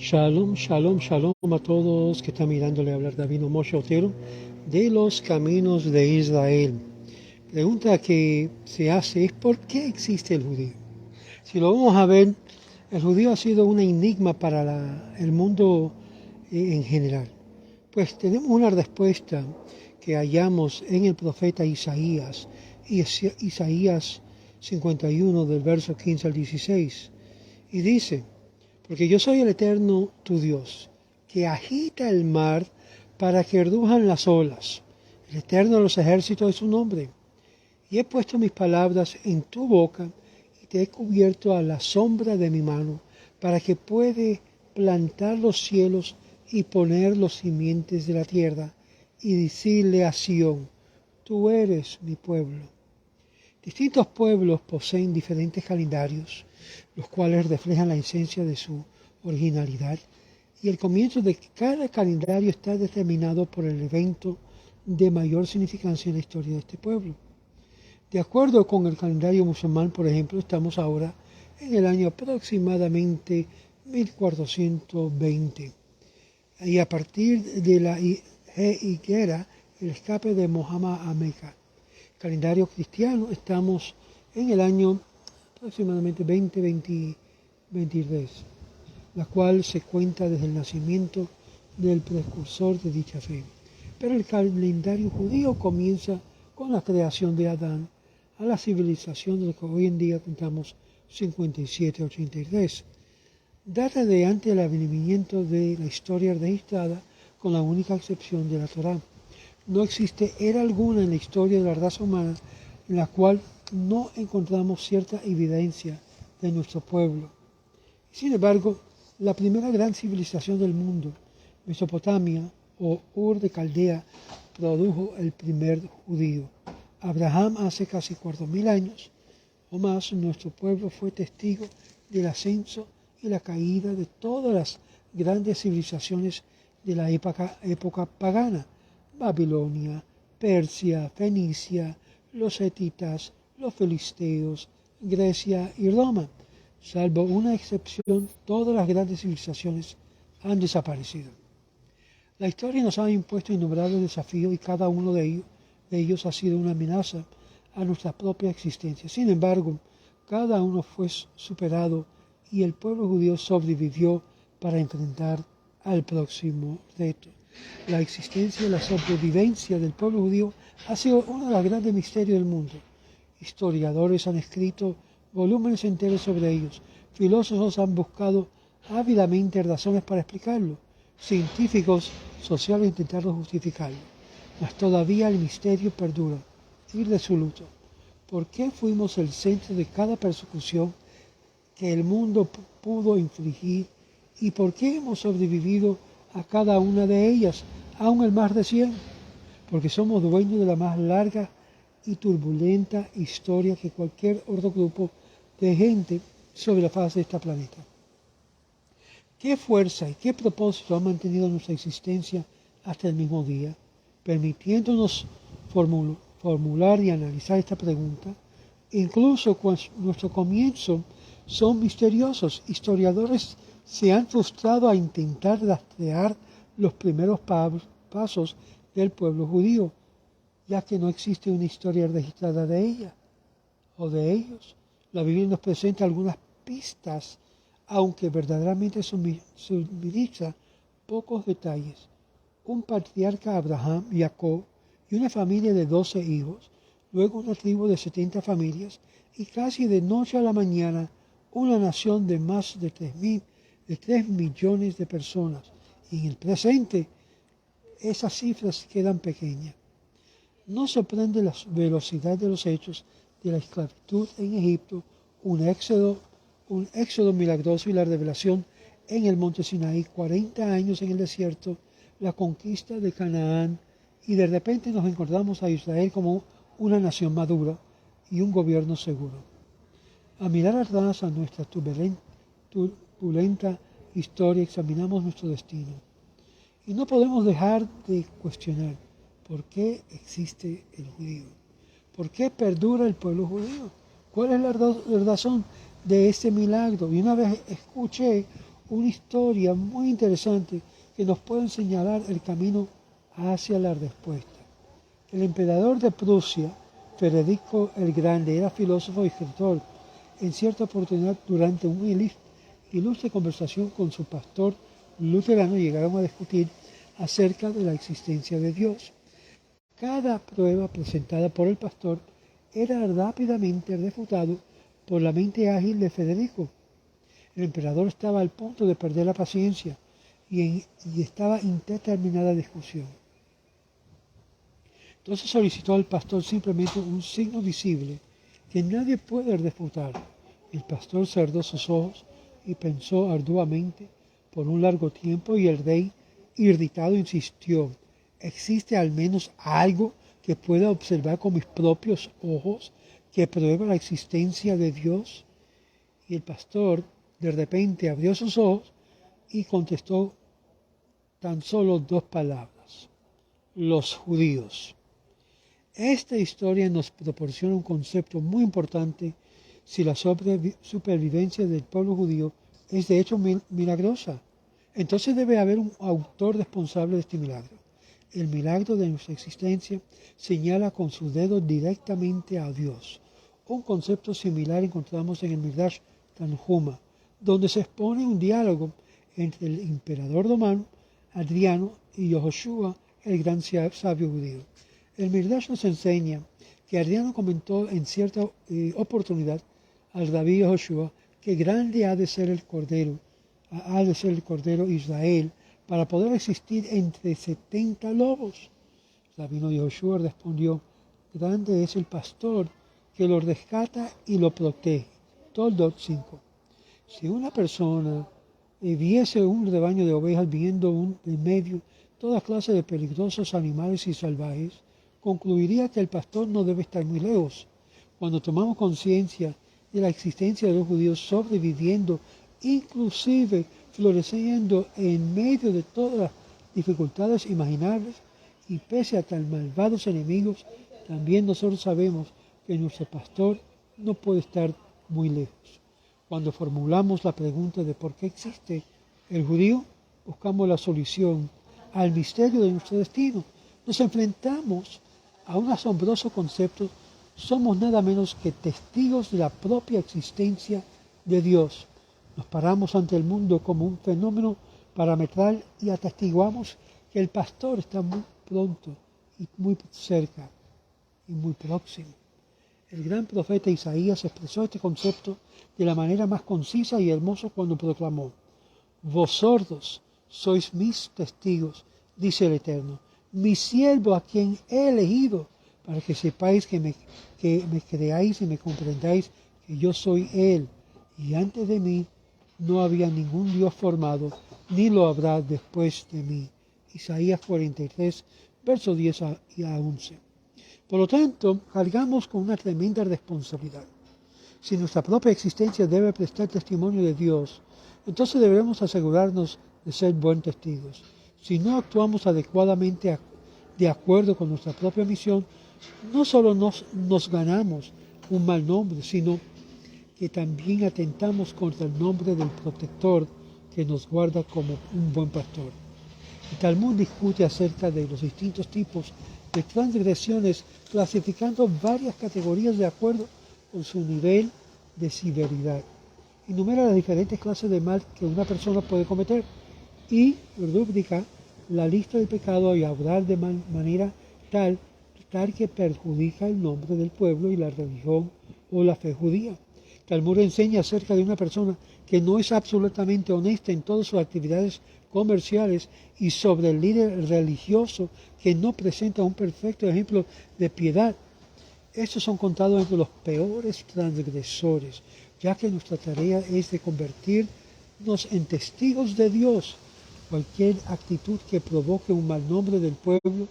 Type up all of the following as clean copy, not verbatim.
Shalom, shalom, shalom a todos que están mirándole hablar Davino Moshe Otero de los caminos de Israel. Pregunta que se hace es ¿por qué existe el judío? Si lo vamos a ver, el judío ha sido un enigma para el mundo en general. Pues tenemos una respuesta que hallamos en el profeta Isaías, Isaías 51 del verso 15 al 16, y dice: porque yo soy el Eterno tu Dios, que agita el mar para que rujan las olas. El Eterno de los ejércitos es su nombre. Y he puesto mis palabras en tu boca y te he cubierto a la sombra de mi mano, para que puedas plantar los cielos y poner los simientes de la tierra, y decirle a Sión: tú eres mi pueblo. Distintos pueblos poseen diferentes calendarios, los cuales reflejan la esencia de su originalidad, y el comienzo de cada calendario está determinado por el evento de mayor significancia en la historia de este pueblo. De acuerdo con el calendario musulmán, por ejemplo, estamos ahora en el año aproximadamente 1420, y a partir de la higuera, el escape de Mohammed a Meca. Calendario cristiano, estamos en el año aproximadamente 2023, la cual se cuenta desde el nacimiento del precursor de dicha fe. Pero el calendario judío comienza con la creación de Adán a la civilización de lo que hoy en día contamos 57-83. Data de antes del advenimiento de la historia registrada, con la única excepción de la Torá. No existe era alguna en la historia de la raza humana en la cual no encontramos cierta evidencia de nuestro pueblo. Sin embargo, la primera gran civilización del mundo, Mesopotamia o Ur de Caldea, produjo el primer judío. Abraham hace casi 4.000 años o más, nuestro pueblo fue testigo del ascenso y la caída de todas las grandes civilizaciones de la época pagana: Babilonia, Persia, Fenicia, los hetitas, los filisteos, Grecia y Roma. Salvo una excepción, todas las grandes civilizaciones han desaparecido. La historia nos ha impuesto innumerables desafíos y cada uno de ellos ha sido una amenaza a nuestra propia existencia. Sin embargo, cada uno fue superado y el pueblo judío sobrevivió para enfrentar al próximo reto. La existencia y la sobrevivencia del pueblo judío ha sido uno de los grandes misterios del mundo. Historiadores han escrito volúmenes enteros sobre ellos. Filósofos han buscado ávidamente razones para explicarlo. Científicos sociales intentaron justificarlo. Mas todavía el misterio perdura, irresoluto. ¿Por qué fuimos el centro de cada persecución que el mundo pudo infligir? ¿Y por qué hemos sobrevivido a cada una de ellas, aún el más reciente? Porque somos dueños de la más larga y turbulenta historia que cualquier otro grupo de gente sobre la faz de este planeta. ¿Qué fuerza y qué propósito ha mantenido nuestra existencia hasta el mismo día? Permitiéndonos formular y analizar esta pregunta, incluso cuando nuestro comienzo son misteriosos. Historiadores se han frustrado a intentar rastrear los primeros pasos del pueblo judío, ya que no existe una historia registrada de ella o de ellos. La Biblia nos presenta algunas pistas, aunque verdaderamente suministra pocos detalles. Un patriarca, Abraham, Jacob, y una familia de 12 hijos, luego una tribu de 70 familias, y casi de noche a la mañana una nación de más de 3 millones de personas. Y en el presente esas cifras quedan pequeñas. No sorprende la velocidad de los hechos de la esclavitud en Egipto, un éxodo milagroso y la revelación en el monte Sinaí, 40 años en el desierto, la conquista de Canaán, y de repente nos encontramos a Israel como una nación madura y un gobierno seguro. A mirar atrás a nuestra turbulenta historia, examinamos nuestro destino. Y no podemos dejar de cuestionar por qué existe el judío. ¿Por qué perdura el pueblo judío? ¿Cuál es la razón de este milagro? Y una vez escuché una historia muy interesante que nos puede señalar el camino hacia la respuesta. El emperador de Prusia, Federico el Grande, era filósofo y escritor. En cierta oportunidad, durante una ilustre conversación con su pastor luterano, llegaron a discutir acerca de la existencia de Dios. Cada prueba presentada por el pastor era rápidamente refutado por la mente ágil de Federico. El emperador estaba al punto de perder la paciencia y estaba indeterminada discusión. Entonces solicitó al pastor simplemente un signo visible que nadie puede refutar. El pastor cerró sus ojos y pensó arduamente por un largo tiempo, y el rey, irritado, insistió: ¿existe al menos algo que pueda observar con mis propios ojos que prueba la existencia de Dios? Y el pastor de repente abrió sus ojos y contestó tan solo 2 palabras: los judíos. Esta historia nos proporciona un concepto muy importante si la supervivencia del pueblo judío es de hecho milagrosa. Entonces debe haber un autor responsable de este milagro. El milagro de nuestra existencia señala con su dedo directamente a Dios. Un concepto similar encontramos en el Midrash Tanhuma, donde se expone un diálogo entre el emperador romano Adriano y Yehoshua, el gran sabio judío. El Midrash nos enseña que Adriano comentó en cierta oportunidad al rabí Yehoshua que grande ha de ser el cordero Israel para poder existir entre 70 lobos. El rabino Yehoshua respondió: grande es el pastor que lo rescata y lo protege. Toldot 5. Si una persona viese un rebaño de ovejas viendo en medio toda clase de peligrosos animales y salvajes, concluiría que el pastor no debe estar muy lejos. Cuando tomamos conciencia de la existencia de los judíos sobreviviendo, inclusive floreciendo en medio de todas las dificultades imaginables y pese a tan malvados enemigos, también nosotros sabemos que nuestro pastor no puede estar muy lejos. Cuando formulamos la pregunta de por qué existe el judío, buscamos la solución al misterio de nuestro destino. Nos enfrentamos a un asombroso concepto: somos nada menos que testigos de la propia existencia de Dios. Nos paramos ante el mundo como un fenómeno parametral y atestiguamos que el pastor está muy pronto y muy cerca y muy próximo. El gran profeta Isaías expresó este concepto de la manera más concisa y hermosa cuando proclamó: vosotros sois mis testigos, dice el Eterno, mi siervo a quien he elegido, para que sepáis que me creáis y me comprendáis que yo soy Él, y antes de mí no había ningún Dios formado, ni lo habrá después de mí. Isaías 43, versos 10 a 11. Por lo tanto, cargamos con una tremenda responsabilidad. Si nuestra propia existencia debe prestar testimonio de Dios, entonces debemos asegurarnos de ser buenos testigos. Si no actuamos adecuadamente de acuerdo con nuestra propia misión, no solo nos ganamos un mal nombre, sino que también atentamos contra el nombre del protector que nos guarda como un buen pastor. El Talmud discute acerca de los distintos tipos de transgresiones, clasificando varias categorías de acuerdo con su nivel de severidad. Enumera las diferentes clases de mal que una persona puede cometer y rubrica la lista del pecado y obrar de manera tal que perjudica el nombre del pueblo y la religión o la fe judía. Talmud enseña acerca de una persona que no es absolutamente honesta en todas sus actividades comerciales y sobre el líder religioso que no presenta un perfecto ejemplo de piedad. Estos son contados entre los peores transgresores, ya que nuestra tarea es de convertirnos en testigos de Dios. Cualquier actitud que provoque un mal nombre del pueblo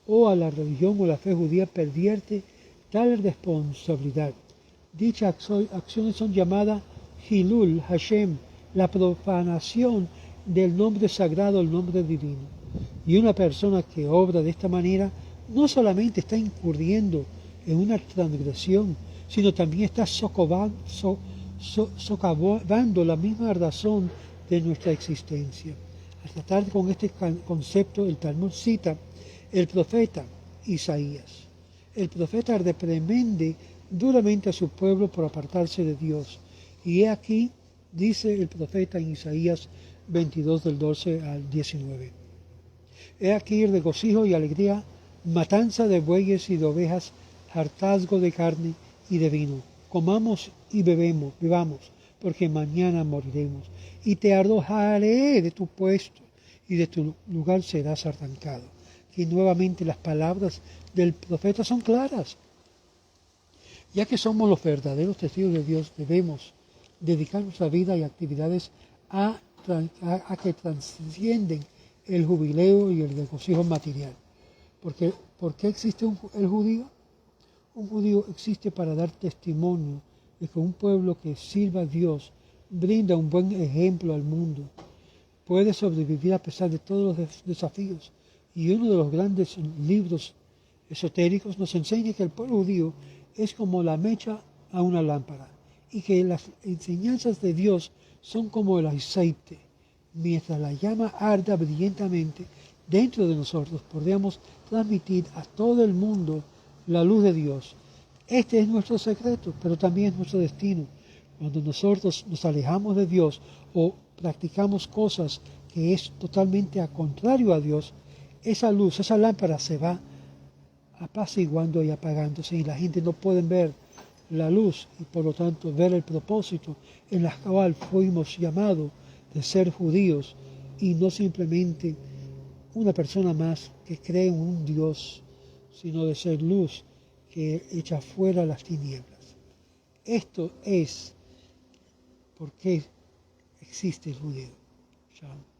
o a la religión o la fe judía pervierte tal responsabilidad. Dichas acciones son llamadas Hilul Hashem, la profanación del nombre sagrado, el nombre divino. Y una persona que obra de esta manera no solamente está incurriendo en una transgresión, sino también está socavando la misma razón de nuestra existencia. Al tratar con este concepto, el Talmud cita el profeta Isaías. El profeta reprende duramente a su pueblo por apartarse de Dios. Y he aquí, dice el profeta en Isaías 22 del 12 al 19. He aquí regocijo y alegría, matanza de bueyes y de ovejas, hartazgo de carne y de vino. Comamos y bebamos, porque mañana moriremos. Y te arrojaré de tu puesto, y de tu lugar serás arrancado. Y nuevamente las palabras del profeta son claras. Ya que somos los verdaderos testigos de Dios, debemos dedicar nuestra vida y actividades a que trascienden el jubileo y el regocijo material. ¿Por qué existe el judío? Un judío existe para dar testimonio de que un pueblo que sirva a Dios brinda un buen ejemplo al mundo, puede sobrevivir a pesar de todos los desafíos. Y uno de los grandes libros esotéricos nos enseña que el pueblo judío es como la mecha a una lámpara y que las enseñanzas de Dios son como el aceite. Mientras la llama arda brillantemente dentro de nosotros, podemos transmitir a todo el mundo la luz de Dios. Este es nuestro secreto, pero también es nuestro destino. Cuando nosotros nos alejamos de Dios o practicamos cosas que es totalmente a contrario a Dios, esa luz, esa lámpara se va apaciguando y apagándose y la gente no puede ver la luz y por lo tanto ver el propósito en la cual fuimos llamados de ser judíos y no simplemente una persona más que cree en un Dios, sino de ser luz que echa fuera las tinieblas. Esto es por qué existe el judío. Shalom.